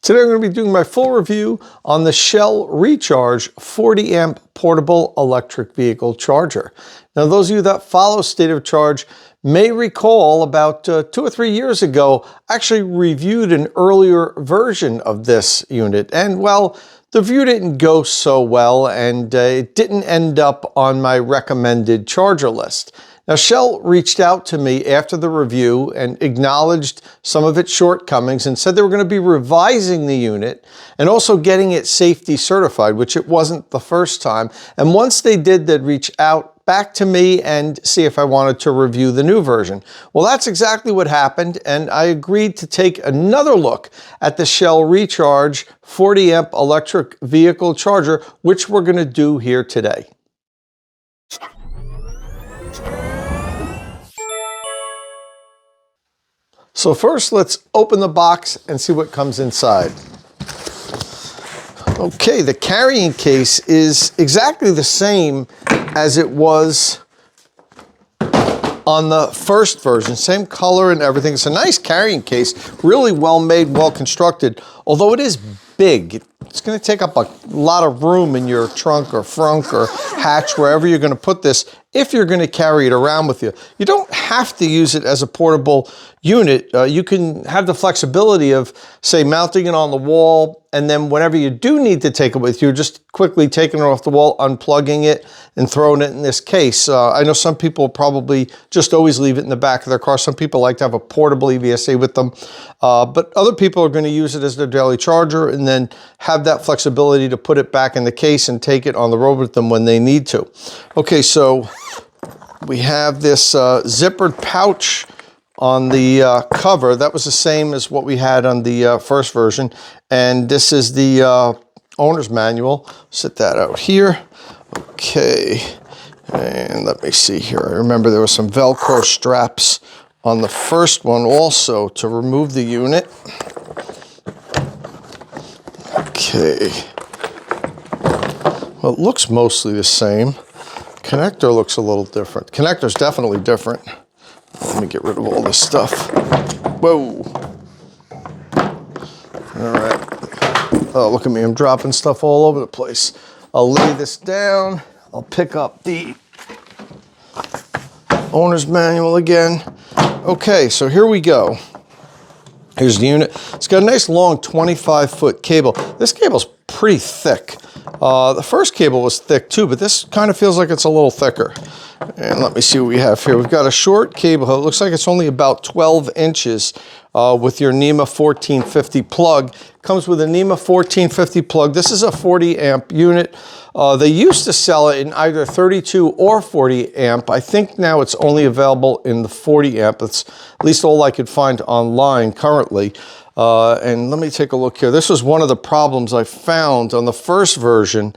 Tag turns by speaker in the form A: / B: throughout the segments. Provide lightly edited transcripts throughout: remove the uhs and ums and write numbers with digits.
A: Today I'm going to be doing my full review on the Shell Recharge 40 amp portable electric vehicle charger. Now those of you that follow State of Charge may recall about 2 or 3 years ago, I actually reviewed an earlier version of this unit, and well, the review didn't go so well and it didn't end up on my recommended charger list. Now, Shell reached out to me after the review and acknowledged some of its shortcomings and said they were going to be revising the unit and also getting it safety certified, which it wasn't the first time. And once they did, they'd reach out back to me and see if I wanted to review the new version. Well, that's exactly what happened, and I agreed to take another look at the Shell Recharge 40 amp electric vehicle charger, which we're going to do here today. So first, let's open the box and see what comes inside. Okay, the carrying case is exactly the same as it was on the first version. Same color and everything. It's a nice carrying case, really well made, well constructed, although it is big. It's going to take up a lot of room in your trunk or frunk or hatch, wherever you're going to put this, if you're going to carry it around with you. You don't have to use it as a portable unit. You can have the flexibility of, say, mounting it on the wall, and then whenever you do need to take it with you, just quickly taking it off the wall, unplugging it, and throwing it in this case. I know some people probably just always leave it in the back of their car. Some people like to have a portable EVSA with them, but other people are going to use it as their daily charger and then have that flexibility to put it back in the case and take it on the road with them when they need to. Okay, so we have this zippered pouch on the cover. That was the same as what we had on the first version. And this is the owner's manual. Set that out here. Okay, and let me see here. I remember there were some Velcro straps on the first one also to remove the unit. Okay. Well, it looks mostly the same. Connector looks a little different. Connector's definitely different. Let me get rid of all this stuff. Whoa. All right. Oh, look at me. I'm dropping stuff all over the place. I'll lay this down. I'll pick up the owner's manual again. Okay, so here we go. Here's the unit. It's got a nice long 25-foot cable. This cable's pretty thick. The first cable was thick too, but this kind of feels like it's a little thicker. And let me see what we have here. We've got a short cable. It looks like it's only about 12 inches with your NEMA 1450 plug. Comes with a NEMA 1450 plug. This is a 40 amp unit. They used to sell it in either 32 or 40 amp. I think now it's only available in the 40 amp. That's at least all I could find online currently. And let me take a look here. This was one of the problems I found on the first version.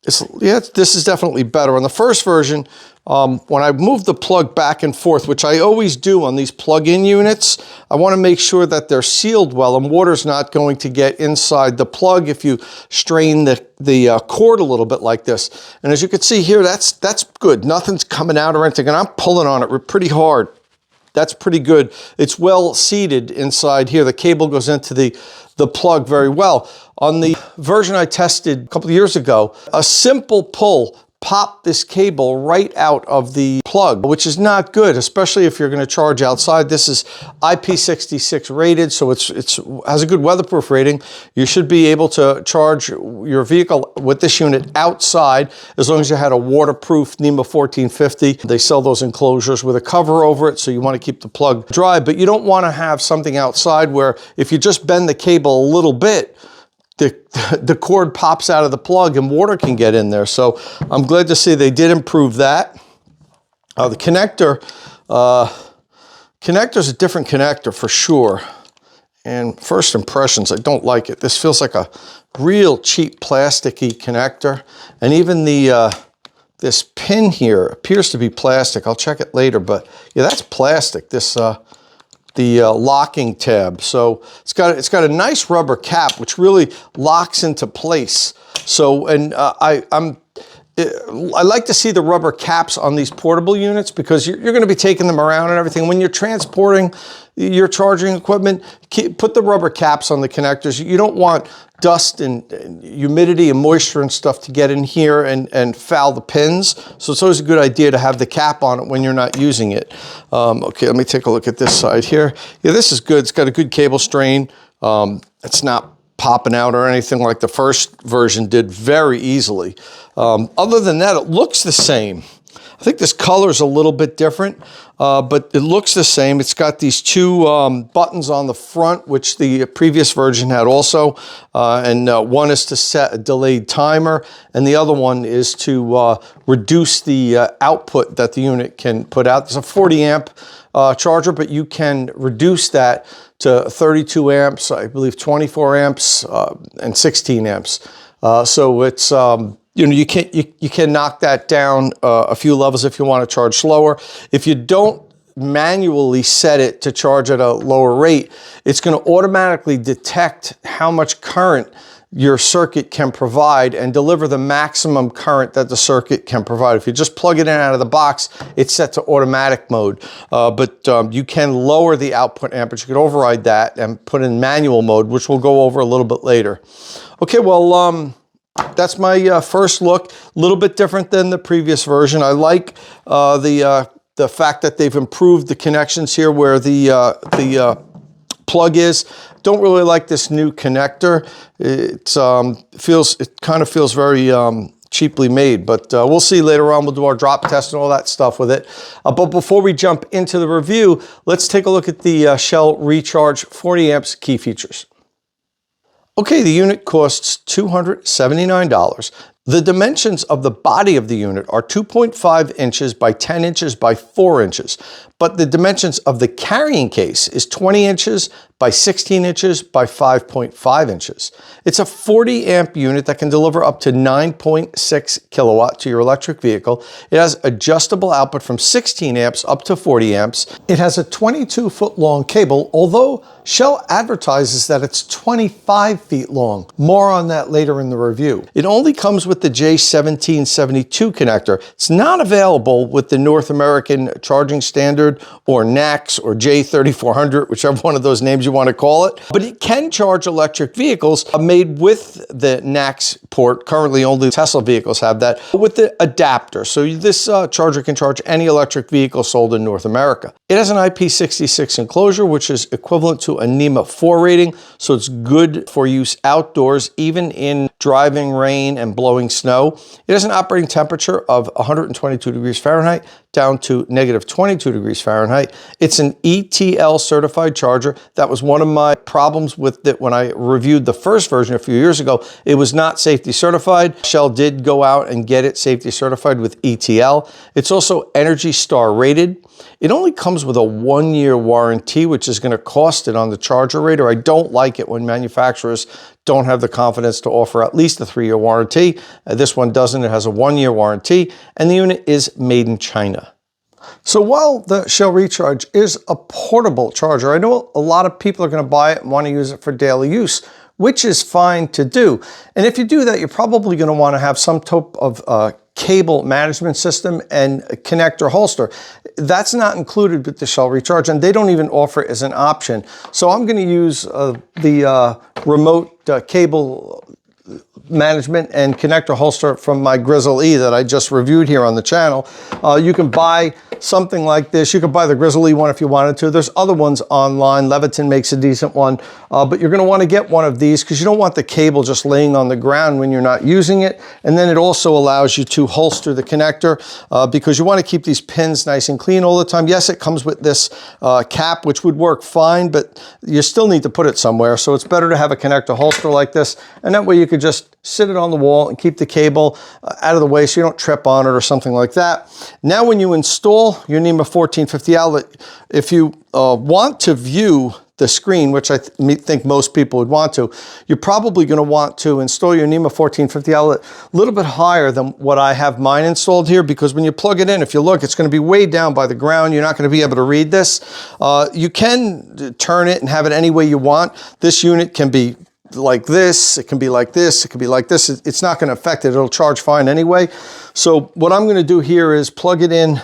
A: This is definitely better. On the first version, when I move the plug back and forth, which I always do on these plug-in units, I want to make sure that they're sealed well and water's not going to get inside the plug if you strain the cord a little bit like this. And as you can see here, that's good. Nothing's coming out or anything, and I'm pulling on it pretty hard. That's pretty good. It's well seated inside here. The cable goes into the plug very well. On the version I tested a couple of years ago, a simple pull popped this cable right out of the plug, which is not good, especially if you're going to charge outside. This is IP66 rated, so it has a good weatherproof rating. You should be able to charge your vehicle with this unit outside as long as you had a waterproof NEMA 1450. They sell those enclosures with a cover over it, so you want to keep the plug dry, but you don't want to have something outside where if you just bend the cable a little bit, the cord pops out of the plug and water can get in there. So I'm glad to see they did improve that. The connector's a different connector for sure. And first impressions, I don't like it. This feels like a real cheap plasticky connector. And even this pin here appears to be plastic. I'll check it later, but yeah, that's plastic. The locking tab. So it's got a nice rubber cap which really locks into place. So, and I like to see the rubber caps on these portable units because you're going to be taking them around and everything. When you're transporting your charging equipment, put the rubber caps on the connectors. You don't want dust and humidity and moisture and stuff to get in here and foul the pins. So it's always a good idea to have the cap on it when you're not using it. Okay, let me take a look at this side here. Yeah, this is good. It's got a good cable strain. It's not popping out or anything like the first version did very easily. Other than that, it looks the same. I think this color is a little bit different, but it looks the same. It's got these two buttons on the front, which the previous version had also, and one is to set a delayed timer, and the other one is to reduce the output that the unit can put out. It's a 40 amp charger, but you can reduce that to 32 amps, I believe 24 amps, and 16 amps. So it's, you know, you can knock that down a few levels if you want to charge slower. If you don't manually set it to charge at a lower rate, it's going to automatically detect how much current your circuit can provide and deliver the maximum current that the circuit can provide. If you just plug it in out of the box, it's set to automatic mode, but you can lower the output amperage. You can override that and put in manual mode, which we'll go over a little bit later. Okay, well, that's my first look. A little bit different than the previous version. I like the fact that they've improved the connections here where the plug is. Don't really like this new connector. It kind of feels very cheaply made, but we'll see later on. We'll do our drop test and all that stuff with it. But before we jump into the review, let's take a look at the Shell Recharge 40 amps key features. Okay, the unit costs $279. The dimensions of the body of the unit are 2.5 inches by 10 inches by 4 inches, but the dimensions of the carrying case is 20 inches by 16 inches by 5.5 inches. It's a 40 amp unit that can deliver up to 9.6 kilowatt to your electric vehicle. It has adjustable output from 16 amps up to 40 amps. It has a 22-foot long cable, although Shell advertises that it's 25 feet long. More on that later in the review. It only comes with the J1772 connector. It's not available with the North American Charging Standard or NACS or J3400, whichever one of those names you want to call it. But it can charge electric vehicles made with the NACS port. Currently, only Tesla vehicles have that with the adapter. So this charger can charge any electric vehicle sold in North America. It has an IP66 enclosure, which is equivalent to a NEMA 4 rating. So it's good for use outdoors, even in driving rain and blowing snow. It has an operating temperature of 122 degrees Fahrenheit down to negative 22 degrees Fahrenheit. It's an ETL certified charger. That was one of my problems with it when I reviewed the first version a few years ago. It was not safety certified. Shell did go out and get it safety certified with ETL. It's also Energy Star rated. It only comes with a 1-year warranty, which is going to cost it on the charger rater. I don't like it when manufacturers don't have the confidence to offer at least a 3-year warranty. This one doesn't. It has a 1-year warranty, and the unit is made in China. So while the Shell Recharge is a portable charger, I know a lot of people are going to buy it and want to use it for daily use, which is fine to do. And if you do that, you're probably going to want to have some type of cable management system and a connector holster. That's not included with the Shell Recharge, and they don't even offer it as an option. So I'm going to use the remote cable management and connector holster from my Grizzle E that I just reviewed here on the channel. You can buy something like this. You could buy the Grizzle E one if you wanted to. There's other ones online. Leviton makes a decent one, but you're going to want to get one of these because you don't want the cable just laying on the ground when you're not using it. And then it also allows you to holster the connector because you want to keep these pins nice and clean all the time. Yes, it comes with this cap, which would work fine, but you still need to put it somewhere. So it's better to have a connector holster like this, and that way you could just sit it on the wall and keep the cable out of the way so you don't trip on it or something like that. Now when you install your NEMA 1450 outlet, if you want to view the screen, which I think most people would want to, you're probably going to want to install your NEMA 1450 outlet a little bit higher than what I have mine installed here, because when you plug it in, if you look, it's going to be way down by the ground. You're not going to be able to read this. You can turn it and have it any way you want. This unit can be like this, it can be like this, it can be like this. It's not going to affect it. It'll charge fine anyway. So what I'm going to do here is plug it in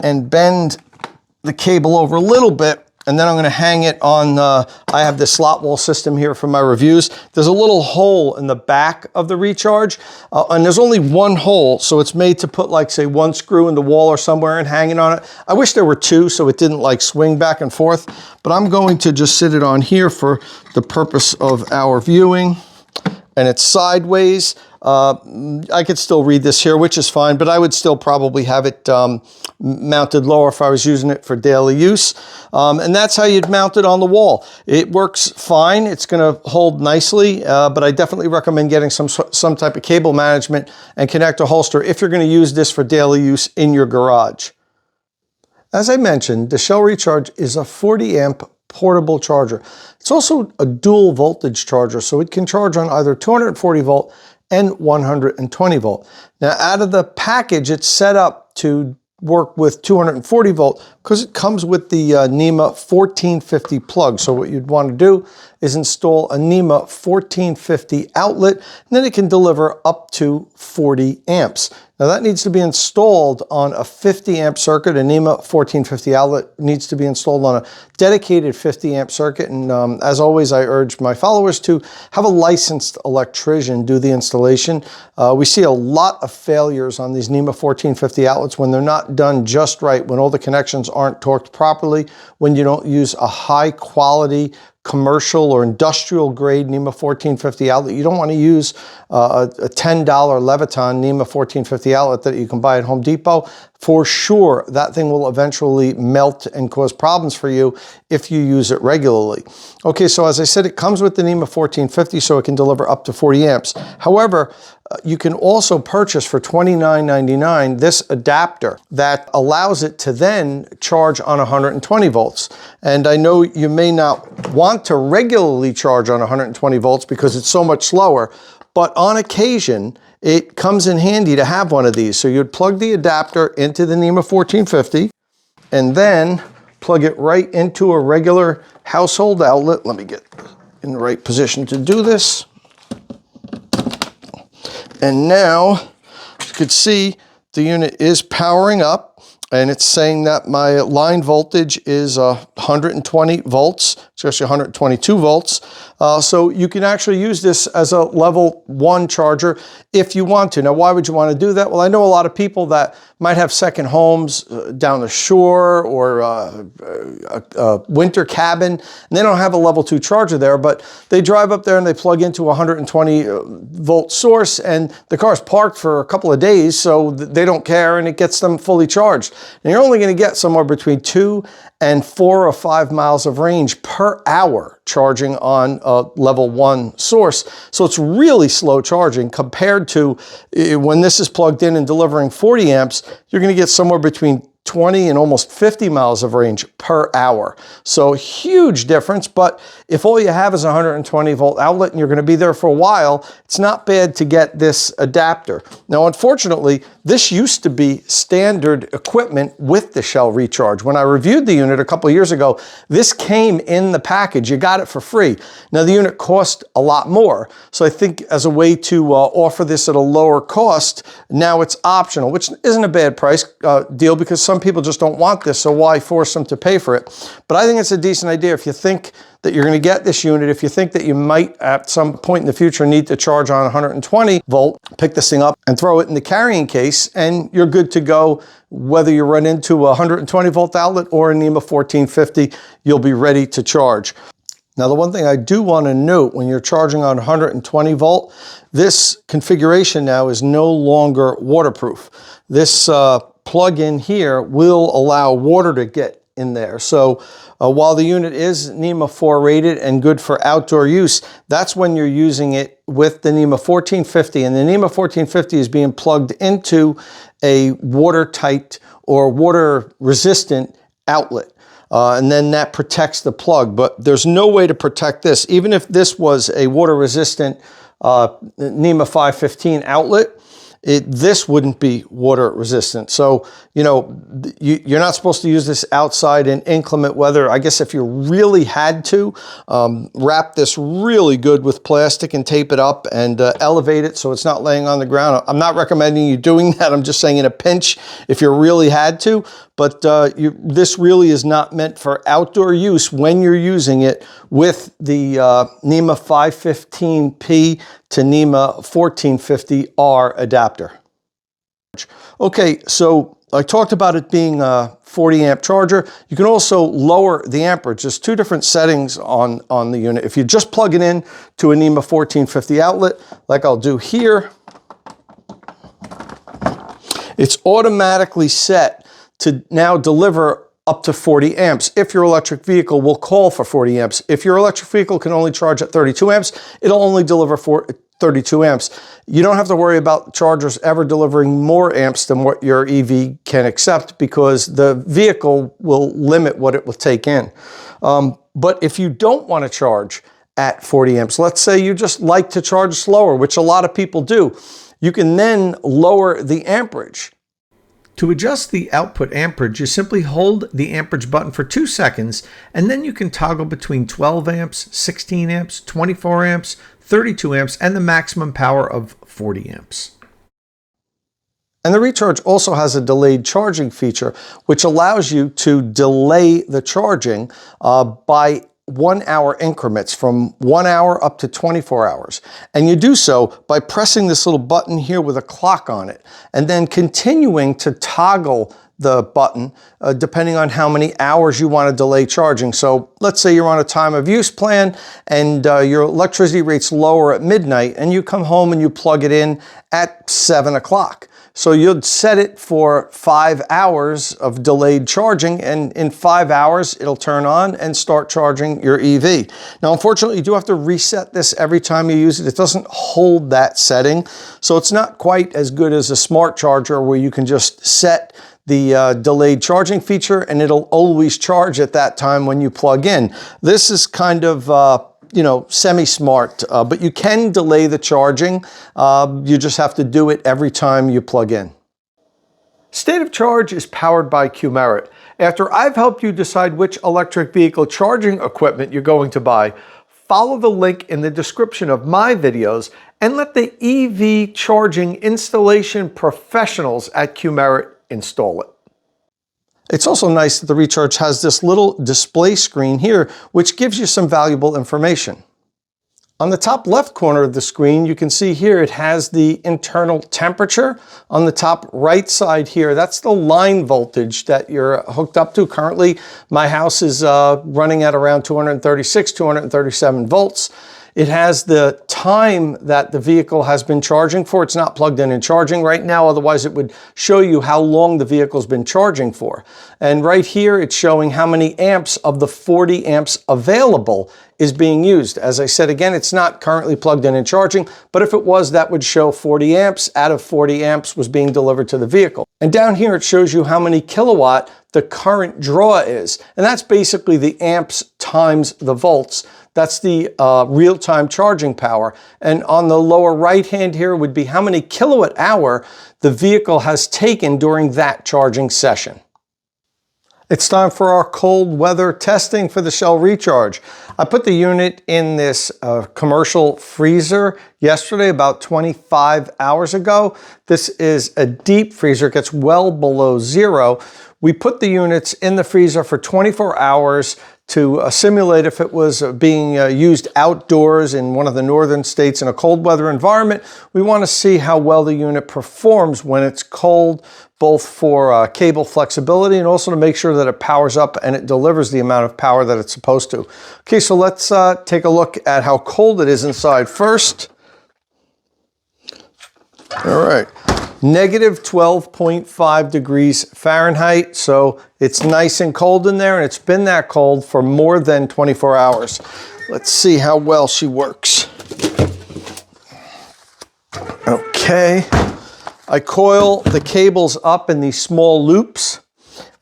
A: and bend the cable over a little bit, and then I'm going to hang it on, I have this slot wall system here for my reviews. There's a little hole in the back of the recharge, and there's only one hole, so it's made to put, like, say, one screw in the wall or somewhere and hang it on it. I wish there were two so it didn't, like, swing back and forth, but I'm going to just sit it on here for the purpose of our viewing, and it's sideways. I could still read this here, which is fine, but I would still probably have it mounted lower if I was using it for daily use. And that's how you'd mount it on the wall. It works fine. It's going to hold nicely, but I definitely recommend getting some type of cable management and connector holster if you're going to use this for daily use in your garage. As I mentioned, the Shell Recharge is a 40 amp portable charger. It's also a dual voltage charger, so it can charge on either 240 volt and 120 volt. Now, out of the package, it's set up to work with 240 volt because it comes with the NEMA 1450 plug. So what you'd want to do is install a NEMA 1450 outlet, and then it can deliver up to 40 amps. Now that needs to be installed on a 50 amp circuit. A NEMA 1450 outlet needs to be installed on a dedicated 50 amp circuit. And as always, I urge my followers to have a licensed electrician do the installation. We see a lot of failures on these NEMA 1450 outlets when they're not done just right, when all the connections aren't torqued properly, when you don't use a high quality commercial or industrial grade NEMA 1450 outlet. You don't want to use a $10 Leviton NEMA 1450 outlet that you can buy at Home Depot. For sure, that thing will eventually melt and cause problems for you if you use it regularly. Okay, so as I said, it comes with the NEMA 1450, so it can deliver up to 40 amps. However, you can also purchase for $29.99 this adapter that allows it to then charge on 120 volts. And I know you may not want to regularly charge on 120 volts because it's so much slower, but on occasion, it comes in handy to have one of these. So you'd plug the adapter into the NEMA 1450 and then plug it right into a regular household outlet. Let me get in the right position to do this. And now you can see the unit is powering up, and it's saying that my line voltage is 120 volts. It's actually 122 volts. So you can actually use this as a level 1 charger if you want to. Now, why would you want to do that? Well, I know a lot of people that might have second homes down the shore or a winter cabin, and they don't have a level 2 charger there, but they drive up there and they plug into a 120 volt source, and the car's parked for a couple of days, so they don't care, and it gets them fully charged. And you're only going to get somewhere between 2 and 4 or 5 miles of range per hour charging on a level 1 source. So it's really slow charging compared to when this is plugged in and delivering 40 amps, you're going to get somewhere between 20 and almost 50 miles of range per hour. So huge difference, but if all you have is a 120 volt outlet and you're going to be there for a while, it's not bad to get this adapter. Now, unfortunately, this used to be standard equipment with the Shell Recharge. When I reviewed the unit a couple of years ago, this came in the package. You got it for free. Now, the unit cost a lot more. So I think as a way to offer this at a lower cost, now it's optional, which isn't a bad price deal because some people just don't want this, so why force them to pay for it? But I think it's a decent idea if you think that you're going to get this unit, if you think that you might at some point in the future need to charge on 120 volt, pick this thing up and throw it in the carrying case, and you're good to go. Whether you run into a 120 volt outlet or a NEMA 1450, you'll be ready to charge. Now, the one thing I do want to note when you're charging on 120 volt, this configuration now is no longer waterproof. This plug-in here will allow water to get in there. So while the unit is NEMA 4 rated and good for outdoor use, that's when you're using it with the NEMA 1450. And the NEMA 1450 is being plugged into a watertight or water-resistant outlet. And then that protects the plug. But there's no way to protect this. Even if this was a water-resistant NEMA 515 outlet, this wouldn't be water resistant. So, you know, you're not supposed to use this outside in inclement weather. I guess if you really had to, wrap this really good with plastic and tape it up and elevate it so it's not laying on the ground. I'm not recommending you doing that. I'm just saying in a pinch if you really had to. But this really is not meant for outdoor use when you're using it with the NEMA 515P to NEMA 1450R adapter. Okay, so I talked about it being a 40 amp charger. You can also lower the amperage. There's two different settings on the unit. If you just plug it in to a NEMA 1450 outlet, like I'll do here, it's automatically set to now deliver up to 40 amps. If your electric vehicle will call for 40 amps. If your electric vehicle can only charge at 32 amps, it'll only deliver 32 amps. You don't have to worry about chargers ever delivering more amps than what your EV can accept because the vehicle will limit what it will take in. But if you don't want to charge at 40 amps, let's say you just like to charge slower, which a lot of people do, you can then lower the amperage. To adjust the output amperage, you simply hold the amperage button for 2 seconds, and then you can toggle between 12 amps, 16 amps, 24 amps, 32 amps, and the maximum power of 40 amps. And the Recharge also has a delayed charging feature, which allows you to delay the charging by 1 hour increments from 1 hour up to 24 hours. And you do so by pressing this little button here with a clock on it and then continuing to toggle the button depending on how many hours you want to delay charging. So let's say you're on a time of use plan and your electricity rate's lower at midnight and you come home and you plug it in at 7 o'clock. So you'd set it for 5 hours of delayed charging, and in 5 hours, it'll turn on and start charging your EV. Now, unfortunately, you do have to reset this every time you use it. It doesn't hold that setting, so it's not quite as good as a smart charger where you can just set the delayed charging feature and it'll always charge at that time when you plug in. This is kind of you know, semi-smart, but you can delay the charging. You just have to do it every time you plug in. State of Charge is powered by Qmerit. After I've helped you decide which electric vehicle charging equipment you're going to buy, follow the link in the description of my videos and let the EV charging installation professionals at Qmerit install it. It's also nice that the Recharge has this little display screen here, which gives you some valuable information. On the top left corner of the screen, you can see here it has the internal temperature. On the top right side here, that's the line voltage that you're hooked up to. Currently, my house is running at around 236, 237 volts. It has the time that the vehicle has been charging for. It's not plugged in and charging right now, otherwise it would show you how long the vehicle's been charging for. And right here, it's showing how many amps of the 40 amps available is being used. As I said again, it's not currently plugged in and charging, but if it was, that would show 40 amps out of 40 amps was being delivered to the vehicle. And down here, it shows you how many kilowatt the current draw is. And that's basically the amps times the volts. That's the real-time charging power. And on the lower right hand here would be how many kilowatt hour the vehicle has taken during that charging session. It's time for our cold weather testing for the Shell Recharge. I put the unit in this commercial freezer yesterday, about 25 hours ago. This is a deep freezer, it gets well below zero. We put the units in the freezer for 24 hours to simulate if it was being used outdoors in one of the northern states in a cold weather environment. We want to see how well the unit performs when it's cold, both for cable flexibility and also to make sure that it powers up and it delivers the amount of power that it's supposed to. Okay, so let's take a look at how cold it is inside first. All right. Negative 12.5 degrees Fahrenheit, so it's nice and cold in there, and it's been that cold for more than 24 hours. Let's see how well she works. Okay, I coil the cables up in these small loops,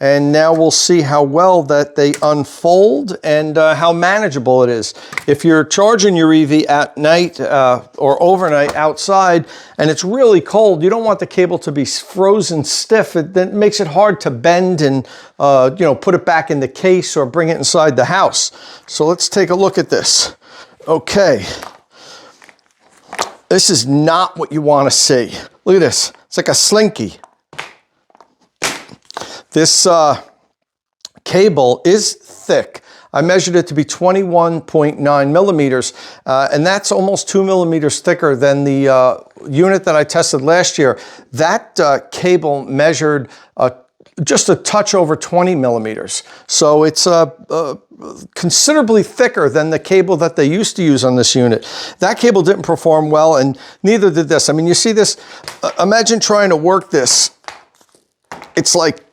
A: And now we'll see how well that they unfold and how manageable it is. If you're charging your EV at night or overnight outside and it's really cold, you don't want the cable to be frozen stiff. That makes it hard to bend and you know, put it back in the case or bring it inside the house. So let's take a look at this. Okay. This is not what you want to see. Look at this. It's like a slinky. This cable is thick. I measured it to be 21.9 millimeters, and that's almost 2 millimeters thicker than the unit that I tested last year. That cable measured just a touch over 20 millimeters. So it's considerably thicker than the cable that they used to use on this unit. That cable didn't perform well, and neither did this. I mean, you see this, imagine trying to work this. It's like,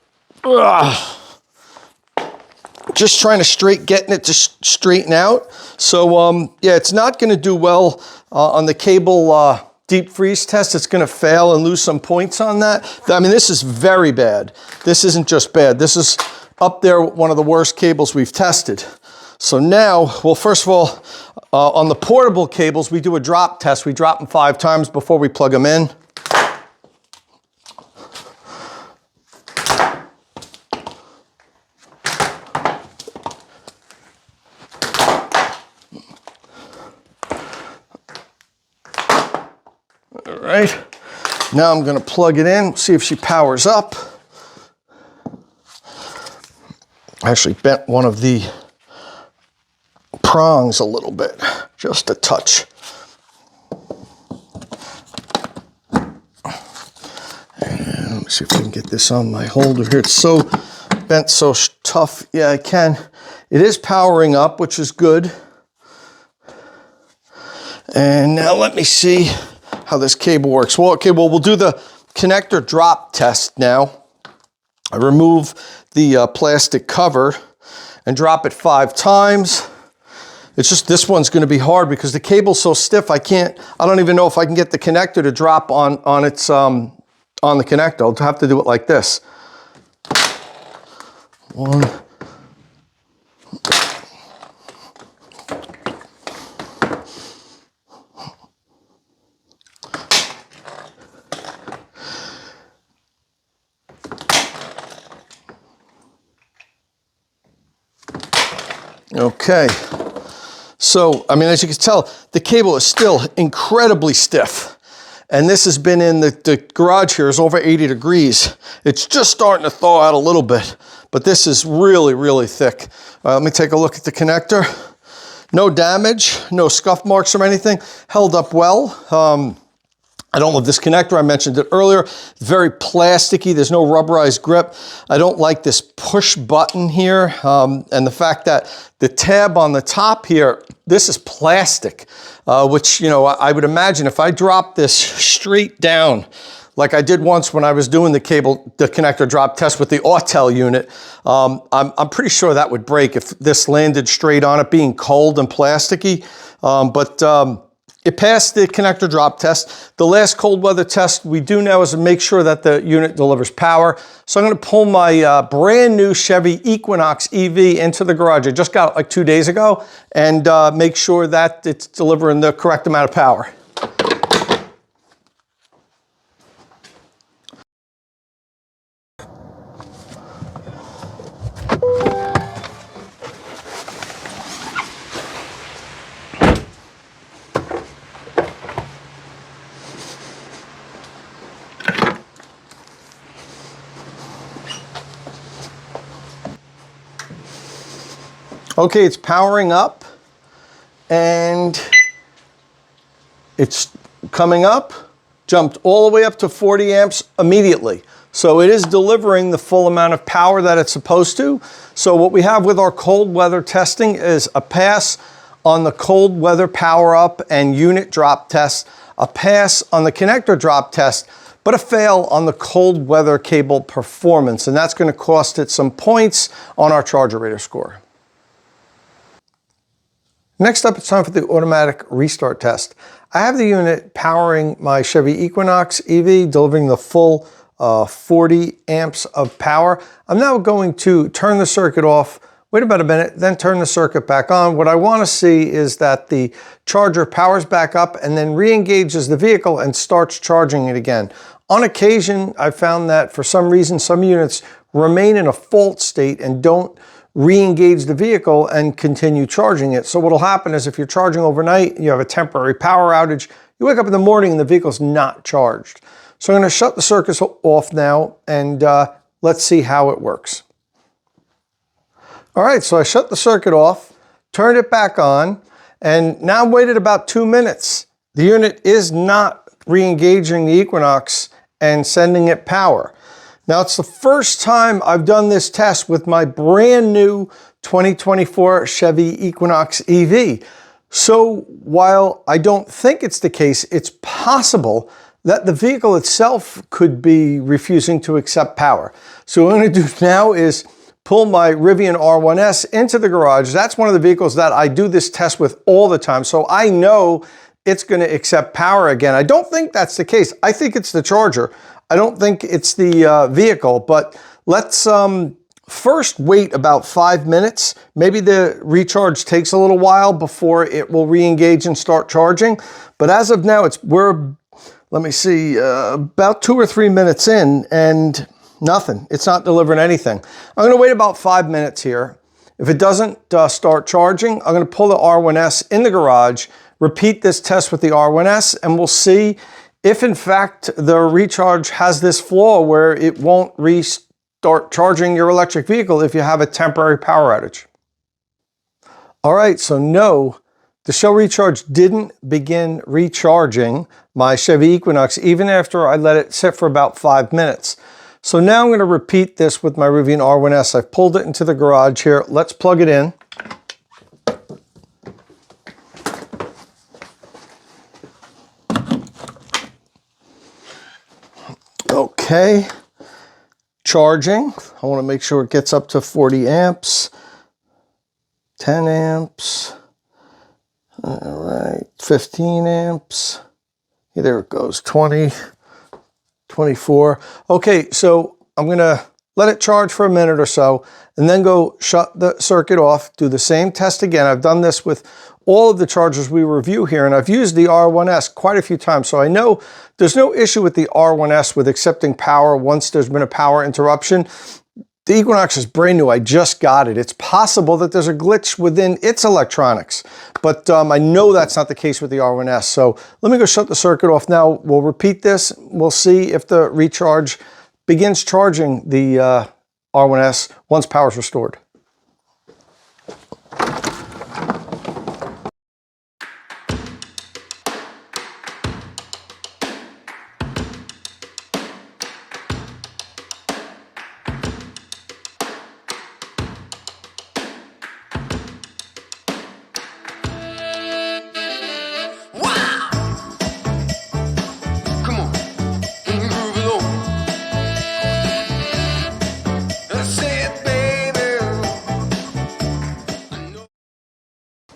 A: just trying to getting it to straighten out. So yeah, it's not gonna do well on the cable deep freeze test. It's gonna fail and lose some points on that. I mean, this is very bad. This isn't just bad. This is up there, one of the worst cables we've tested. So now, well, first of all, on the portable cables, we do a drop test. We drop them 5 times before we plug them in. All right, now I'm gonna plug it in, see if she powers up. I actually bent one of the prongs a little bit, just a touch. And let me see if I can get this on my holder here. It's so bent, so tough. Yeah, I can. It is powering up, which is good. And now let me see how this cable works. Well, okay, well, we'll do the connector drop test now. I remove the plastic cover and drop it 5 times. It's just this one's gonna be hard because the cable's so stiff, I don't even know if I can get the connector to drop on the connector. I'll have to do it like this. 1. Okay, so, I mean, as you can tell, the cable is still incredibly stiff. And this has been in the garage here is over 80 degrees. It's just starting to thaw out a little bit, but this is really, really thick. Let me take a look at the connector. No damage, no scuff marks or anything, held up well. I don't love this connector. I mentioned it earlier. It's very plasticky. There's no rubberized grip. I don't like this push button here. And the fact that the tab on the top here, this is plastic, which, you know, I would imagine if I drop this straight down, like I did once when I was doing the connector drop test with the Autel unit, I'm pretty sure that would break if this landed straight on it, being cold and plasticky. It passed the connector drop test. The last cold weather test we do now is to make sure that the unit delivers power. So I'm gonna pull my brand new Chevy Equinox EV into the garage. I just got it like 2 days ago, and make sure that it's delivering the correct amount of power. Okay, it's powering up and it's coming up, jumped all the way up to 40 amps immediately. So it is delivering the full amount of power that it's supposed to. So what we have with our cold weather testing is a pass on the cold weather power up and unit drop test, a pass on the connector drop test, but a fail on the cold weather cable performance. And that's going to cost it some points on our Charger Rater score. Next up, it's time for the automatic restart test. I have the unit powering my Chevy Equinox EV, delivering the full 40 amps of power. I'm now going to turn the circuit off, wait about a minute, then turn the circuit back on. What I want to see is that the charger powers back up and then re-engages the vehicle and starts charging it again. On occasion, I found that for some reason, some units remain in a fault state and don't re-engage the vehicle and continue charging it. So what'll happen is if you're charging overnight, you have a temporary power outage, you wake up in the morning and the vehicle's not charged. So I'm going to shut the circuit off now and let's see how it works. All right, so I shut the circuit off, turned it back on, and now waited about 2 minutes. The unit is not re-engaging the Equinox and sending it power. Now it's the first time I've done this test with my brand new 2024 Chevy Equinox EV. So while I don't think it's the case, it's possible that the vehicle itself could be refusing to accept power. So what I'm going to do now is pull my Rivian R1S into the garage. That's one of the vehicles that I do this test with all the time. So I know it's going to accept power again. I don't think that's the case. I think it's the charger. I don't think it's the vehicle, but let's first wait about 5 minutes. Maybe the recharge takes a little while before it will re-engage and start charging. But as of now, let me see, about 2 or 3 minutes in and nothing. It's not delivering anything. I'm going to wait about 5 minutes here. If it doesn't start charging, I'm going to pull the R1S in the garage, repeat this test with the R1S, and we'll see if in fact the recharge has this flaw where it won't restart charging your electric vehicle if you have a temporary power outage. All right, so no, the Shell Recharge didn't begin recharging my Chevy Equinox even after I let it sit for about 5 minutes. So now I'm going to repeat this with my Rivian R1S. I've pulled it into the garage here. Let's plug it in. Okay, charging. I want to make sure it gets up to 40 amps, 10 amps. All right, 15 amps. Yeah, there it goes, 20, 24. Okay, so I'm going to let it charge for a minute or so and then go shut the circuit off, do the same test again. I've done this with all of the chargers we review here, and I've used the R1S quite a few times, so I know there's no issue with the R1S with accepting power once there's been a power interruption. The Equinox is brand new. I just got it. It's possible that there's a glitch within its electronics, but I know that's not the case with the R1S. So let me go shut the circuit off now. We'll repeat this. We'll see if the recharge begins charging the R1S once power is restored.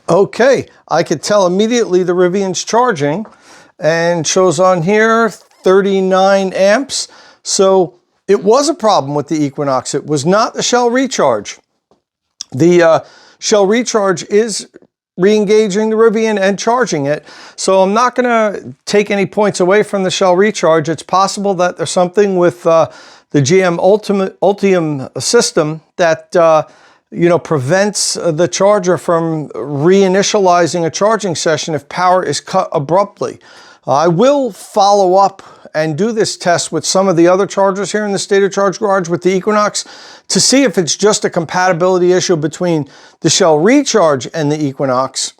A: Okay, I could tell immediately the Rivian's charging and shows on here 39 amps. So it was a problem with the Equinox. It was not the Shell Recharge. The Shell Recharge is re-engaging the Rivian and charging it. So I'm not going to take any points away from the Shell Recharge. It's possible that there's something with the GM Ultium system that prevents the charger from reinitializing a charging session if power is cut abruptly. I will follow up and do this test with some of the other chargers here in the State of Charge Garage with the Equinox to see if it's just a compatibility issue between the Shell Recharge and the Equinox,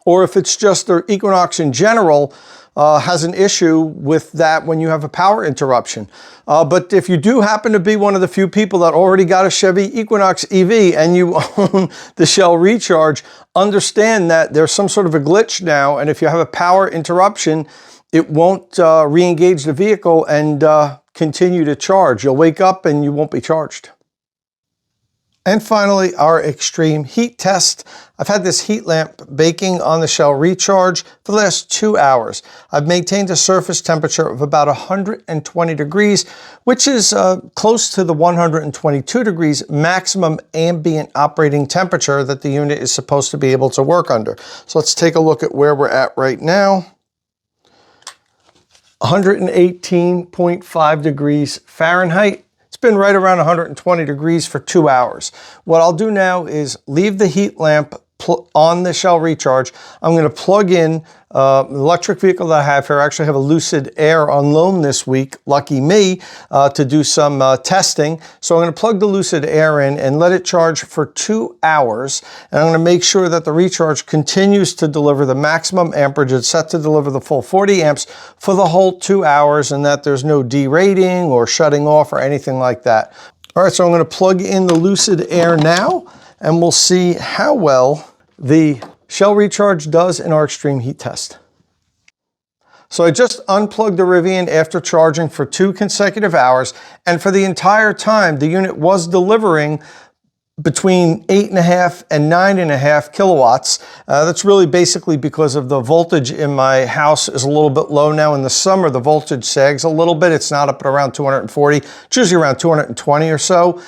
A: or if it's just the Equinox in general has an issue with that when you have a power interruption. But if you do happen to be one of the few people that already got a Chevy Equinox EV and you own the Shell Recharge, understand that there's some sort of a glitch now, and if you have a power interruption, it won't re-engage the vehicle and continue to charge. You'll wake up and you won't be charged. And finally, our extreme heat test. I've had this heat lamp baking on the shell recharge for the last 2 hours. I've maintained a surface temperature of about 120 degrees, which is close to the 122 degrees maximum ambient operating temperature that the unit is supposed to be able to work under. So let's take a look at where we're at right now. 118.5 degrees Fahrenheit. It's been right around 120 degrees for 2 hours. What I'll do now is leave the heat lamp on the shell recharge. I'm going to plug in the electric vehicle that I have here. I actually have a Lucid Air on loan this week, lucky me, to do some testing. So I'm going to plug the Lucid Air in and let it charge for 2 hours. And I'm going to make sure that the recharge continues to deliver the maximum amperage. It's set to deliver the full 40 amps for the whole 2 hours, and that there's no derating or shutting off or anything like that. All right, so I'm going to plug in the Lucid Air now, and we'll see how well the shell recharge does in our extreme heat test. So I just unplugged the Rivian after charging for 2 consecutive hours, and for the entire time, the unit was delivering between 8.5 and 9.5 kilowatts. That's really basically because of the voltage in my house is a little bit low now. In the summer, the voltage sags a little bit. It's not up at around 240. It's usually around 220 or so.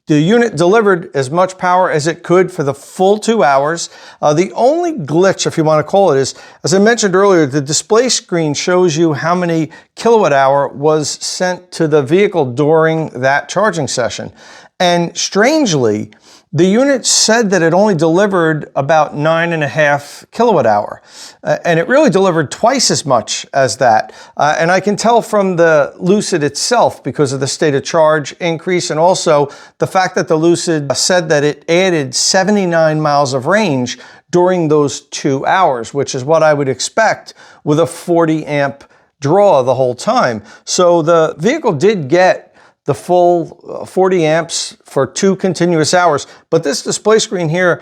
A: The unit delivered as much power as it could for the full 2 hours. The only glitch, if you want to call it, is, as I mentioned earlier, the display screen shows you how many kilowatt hour was sent to the vehicle during that charging session. And strangely, the unit said that it only delivered about 9.5 kilowatt hour. And it really delivered twice as much as that. And I can tell from the Lucid itself because of the state of charge increase, and also the fact that the Lucid said that it added 79 miles of range during those 2 hours, which is what I would expect with a 40 amp draw the whole time. So the vehicle did get the full 40 amps for 2 continuous hours, but this display screen here,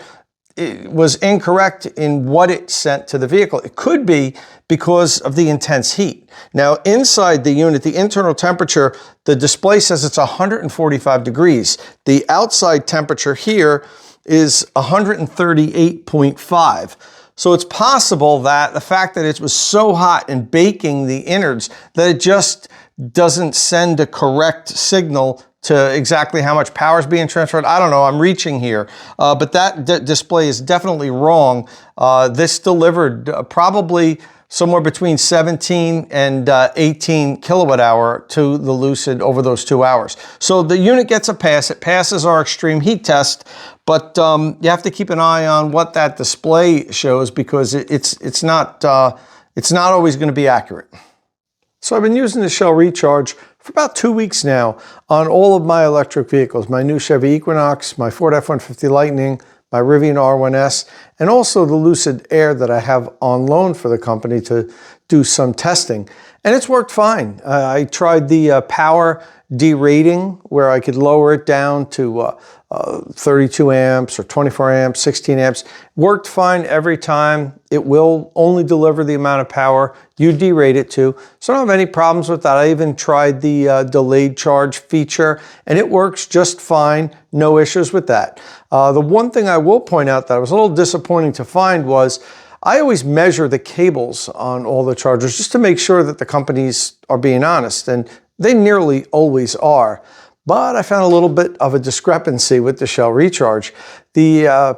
A: it was incorrect in what it sent to the vehicle. It could be because of the intense heat. Now, inside the unit, the internal temperature, the display says it's 145 degrees. The outside temperature here is 138.5. So it's possible that the fact that it was so hot and baking the innards that it just doesn't send a correct signal to exactly how much power is being transferred. I don't know, I'm reaching here. But that display is definitely wrong. This delivered probably somewhere between 17 and 18 kilowatt hour to the Lucid over those 2 hours. So the unit gets a pass. It passes our extreme heat test, but you have to keep an eye on what that display shows because it's not always going to be accurate. So I've been using the shell recharge for about 2 weeks now on all of my electric vehicles, my new Chevy Equinox, my Ford F-150 Lightning, my Rivian R1S, and also the Lucid Air that I have on loan for the company to do some testing. And it's worked fine. I tried the power derating where I could lower it down to 32 amps or 24 amps, 16 amps. Worked fine every time. It will only deliver the amount of power you derate it to. So I don't have any problems with that. I even tried the delayed charge feature and it works just fine. No issues with that. The one thing I will point out that was a little disappointing to find was I always measure the cables on all the chargers just to make sure that the companies are being honest, and they nearly always are. But I found a little bit of a discrepancy with the shell recharge. The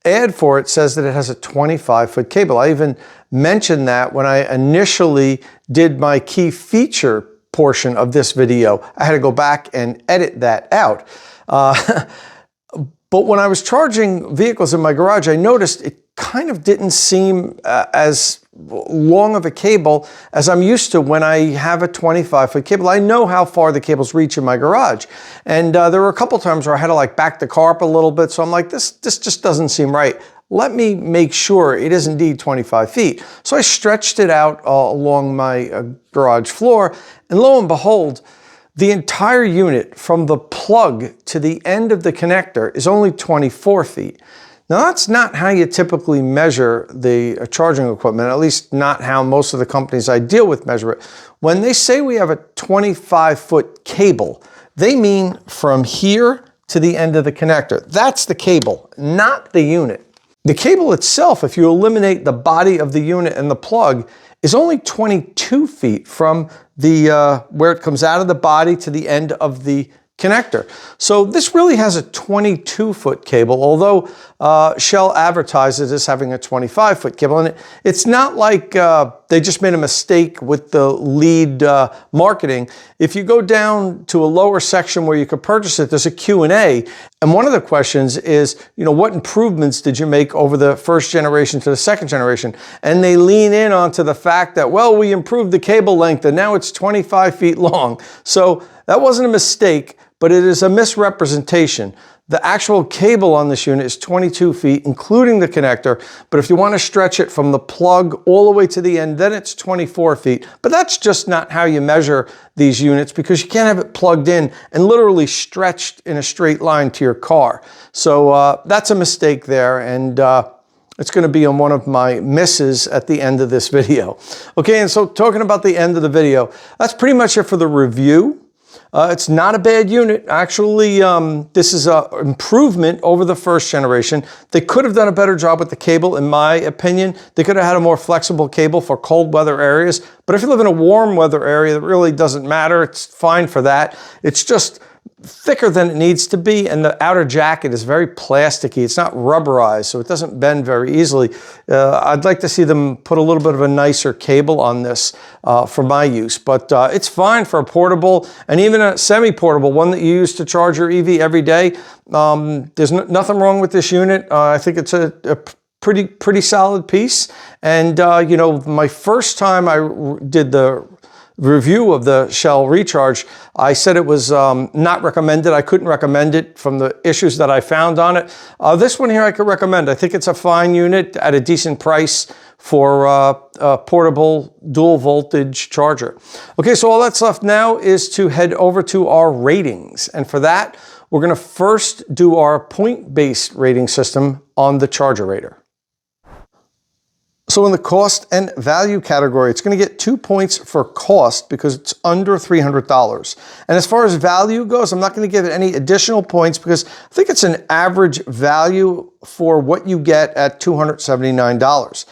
A: ad for it says that it has a 25-foot cable. I even mentioned that when I initially did my key feature portion of this video. I had to go back and edit that out. But when I was charging vehicles in my garage, I noticed it kind of didn't seem as long of a cable as I'm used to when I have a 25-foot cable. I know how far the cables reach in my garage. And there were a couple times where I had to like back the car up a little bit. So I'm like, this just doesn't seem right. Let me make sure it is indeed 25 feet. So I stretched it out along my garage floor, and lo and behold, the entire unit from the plug to the end of the connector is only 24 feet. Now that's not how you typically measure the charging equipment, at least not how most of the companies I deal with measure it. When they say we have a 25-foot cable, they mean from here to the end of the connector. That's the cable, not the unit. The cable itself, if you eliminate the body of the unit and the plug, is only 22 feet from the where it comes out of the body to the end of the connector. So this really has a 22-foot cable, although Shell advertises as having a 25-foot cable. And it's not like they just made a mistake with the lead marketing. If you go down to a lower section where you could purchase it, there's a Q&A. And one of the questions is, you know, what improvements did you make over the first generation to the second generation? And they lean in onto the fact that, well, we improved the cable length and now it's 25 feet long. So that wasn't a mistake, but it is a misrepresentation. The actual cable on this unit is 22 feet, including the connector. But if you want to stretch it from the plug all the way to the end, then it's 24 feet. But that's just not how you measure these units, because you can't have it plugged in and literally stretched in a straight line to your car. So that's a mistake there. And it's going to be on one of my misses at the end of this video. Okay, and so talking about the end of the video, that's pretty much it for the review. It's not a bad unit. Actually, this is an improvement over the first generation. They could have done a better job with the cable, in my opinion. They could have had a more flexible cable for cold weather areas. But if you live in a warm weather area, it really doesn't matter. It's fine for that. It's just thicker than it needs to be, and the outer jacket is very plasticky. It's not rubberized, so it doesn't bend very easily. I'd like to see them put a little bit of a nicer cable on this for my use, but it's fine for a portable and even a semi-portable, one that you use to charge your EV every day. There's nothing wrong with this unit. I think it's a pretty solid piece. And you know, my first time I did the review of the Shell Recharge, I said it was not recommended. I couldn't recommend it from the issues that I found on it. This one here I could recommend. I think it's a fine unit at a decent price for a portable dual voltage charger. Okay, so all that's left now is to head over to our ratings. And for that, we're going to first do our point-based rating system on the Charger Rater. So in the cost and value category, it's going to get 2 points for cost because it's under $300. And as far as value goes, I'm not going to give it any additional points because I think it's an average value for what you get at $279.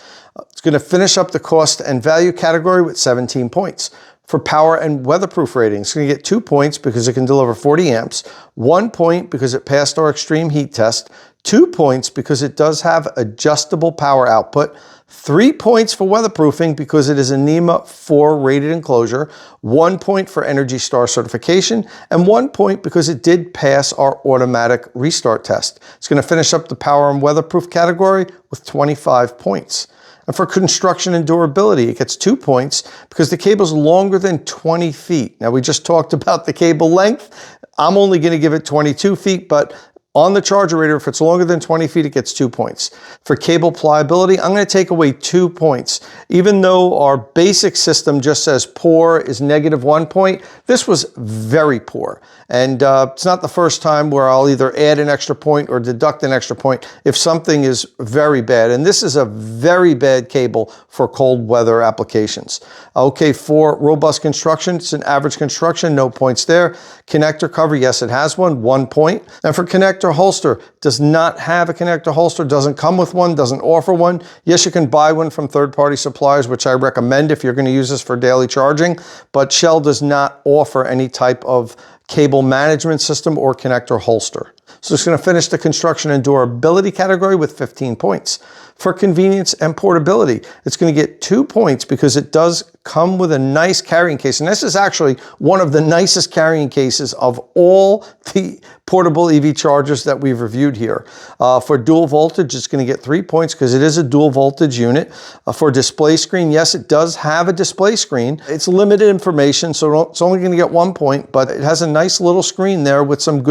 A: It's going to finish up the cost and value category with 17 points. For power and weatherproof rating, it's going to get 2 points because it can deliver 40 amps, 1 point because it passed our extreme heat test, 2 points because it does have adjustable power output, 3 points for weatherproofing because it is a NEMA 4 rated enclosure, 1 point for Energy Star certification, and 1 point because it did pass our automatic restart test. It's going to finish up the power and weatherproof category with 25 points. And for construction and durability, it gets 2 points because the cable is longer than 20 feet. Now, we just talked about the cable length. I'm only going to give it 22 feet, but on the Charger Rater, if it's longer than 20 feet, it gets 2 points. For cable pliability, I'm going to take away 2 points. Even though our basic system just says poor is -1 point, this was very poor. And it's not the first time where I'll either add an extra point or deduct an extra point if something is very bad. And this is a very bad cable for cold weather applications. Okay, for robust construction, it's an average construction, no points there. Connector cover, yes, it has one, 1 point. And for connector holster, does not have a connector holster, doesn't come with one, doesn't offer one. Yes, you can buy one from third-party suppliers, which I recommend if you're going to use this for daily charging, but Shell does not offer any type of cable management system or connector holster. So it's going to finish the construction and durability category with 15 points. For convenience and portability, it's going to get 2 points because it does come with a nice carrying case. And this is actually one of the nicest carrying cases of all the portable EV chargers that we've reviewed here. For dual voltage, it's going to get 3 points because it is a dual voltage unit. For display screen, yes, it does have a display screen. It's limited information, so it's only going to get 1 point, but it has a nice little screen there with some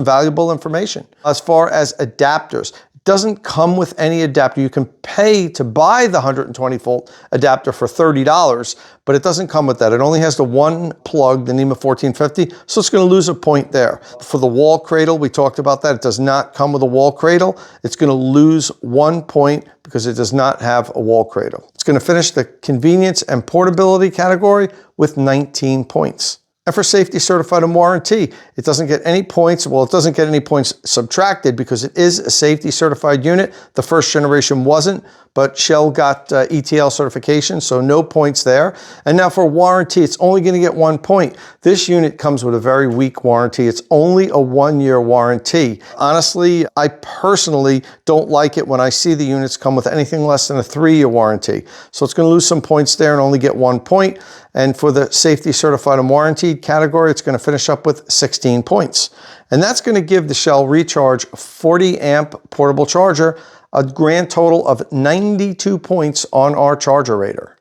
A: valuable information. As far as adapters, doesn't come with any adapter. You can pay to buy the 120 volt adapter for $30, but it doesn't come with that. It only has the one plug, the NEMA 1450, so it's going to lose a point there. For the wall cradle, we talked about that. It does not come with a wall cradle. It's going to lose 1 point because it does not have a wall cradle. It's going to finish the convenience and portability category with 19 points. And for safety certified and warranty, it doesn't get any points. Well, it doesn't get any points subtracted because it is a safety certified unit. The first generation wasn't, but Shell got ETL certification, so no points there. And now for warranty, it's only going to get 1 point. This unit comes with a very weak warranty. It's only a 1-year warranty. Honestly, I personally don't like it when I see the units come with anything less than a 3-year warranty. So it's going to lose some points there and only get 1 point. And for the safety certified and warranted category, it's going to finish up with 16 points. And that's going to give the Shell Recharge 40 amp portable charger a grand total of 92 points on our charger rater.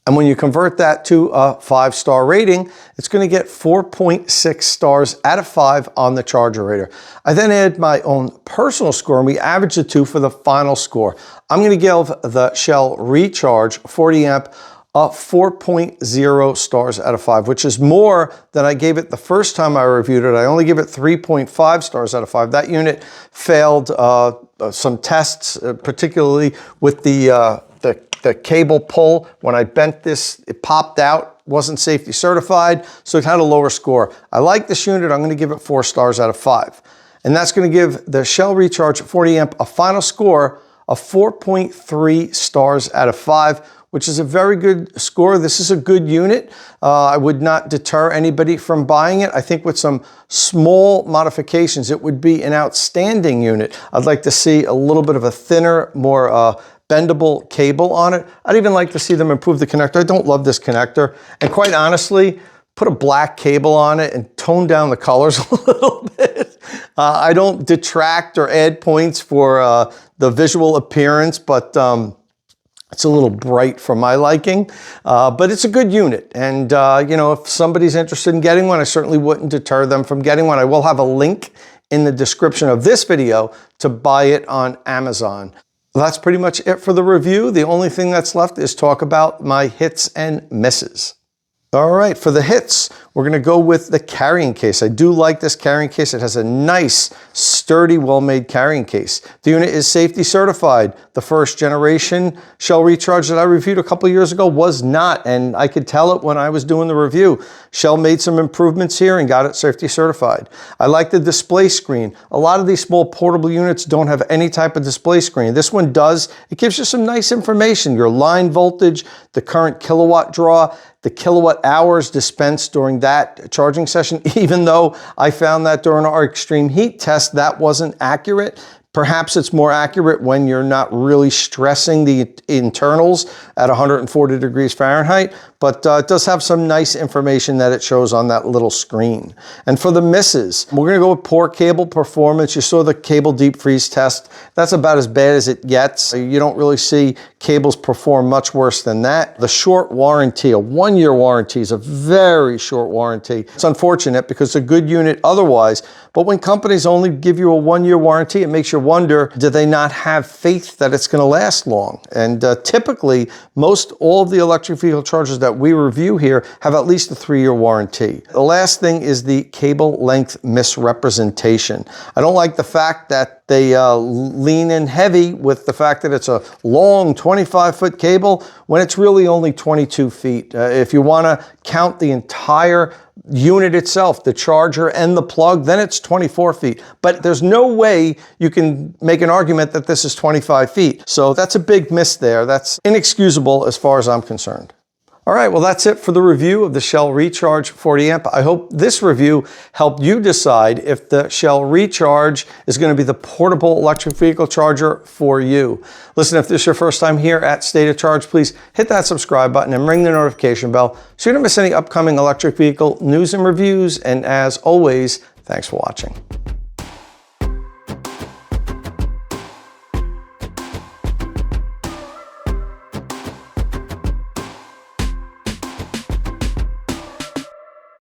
A: And when you convert that to a 5-star rating, it's going to get 4.6 stars out of 5 on the charger rater. I then add my own personal score and we average the two for the final score. I'm going to give the Shell Recharge 40 amp a 4.0 stars out of 5, which is more than I gave it the first time I reviewed it. I only give it 3.5 stars out of 5. That unit failed some tests, particularly with the cable pull. When I bent this, it popped out, wasn't safety certified, so it had a lower score. I like this unit. I'm going to give it 4 stars out of 5. And that's going to give the Shell Recharge 40 amp a final score of 4.3 stars out of 5, which is a very good score. This is a good unit. I would not deter anybody from buying it. I think with some small modifications, it would be an outstanding unit. I'd like to see a little bit of a thinner, more bendable cable on it. I'd even like to see them improve the connector. I don't love this connector. And quite honestly, put a black cable on it and tone down the colors a little bit. I don't detract or add points for the visual appearance, but it's a little bright for my liking, but it's a good unit. And, you know, if somebody's interested in getting one, I certainly wouldn't deter them from getting one. I will have a link in the description of this video to buy it on Amazon. That's pretty much it for the review. The only thing that's left is talk about my hits and misses. All right, for the hits, we're going to go with the carrying case. I do like this carrying case. It has a nice, sturdy, well-made carrying case. The unit is safety certified. The first generation Shell Recharge that I reviewed a couple years ago was not, and I could tell it when I was doing the review. Shell made some improvements here and got it safety certified. I like the display screen. A lot of these small portable units don't have any type of display screen. This one does. It gives you some nice information, your line voltage, the current kilowatt draw, the kilowatt hours dispensed during that charging session, even though I found that during our extreme heat test, that wasn't accurate. Perhaps it's more accurate when you're not really stressing the internals at 140 degrees Fahrenheit, but it does have some nice information that it shows on that little screen. And for the misses, we're going to go with poor cable performance. You saw the cable deep freeze test. That's about as bad as it gets. You don't really see cables perform much worse than that. The short warranty, a 1-year warranty, is a very short warranty. It's unfortunate because it's a good unit otherwise, but when companies only give you a 1-year warranty, it makes you wonder, do they not have faith that it's going to last long? And typically, most all of the electric vehicle chargers that we review here have at least a 3-year warranty. The last thing is the cable length misrepresentation. I don't like the fact that they lean in heavy with the fact that it's a long 25-foot cable when it's really only 22 feet. If you want to count the entire unit itself, the charger and the plug, then it's 24 feet. But there's no way you can make an argument that this is 25 feet. So that's a big miss there. That's inexcusable as far as I'm concerned. All right, well, that's it for the review of the Shell Recharge 40 amp. I hope this review helped you decide if the Shell Recharge is going to be the portable electric vehicle charger for you. Listen, if this is your first time here at State of Charge, please hit that subscribe button and ring the notification bell so you don't miss any upcoming electric vehicle news and reviews. And as always, thanks for watching.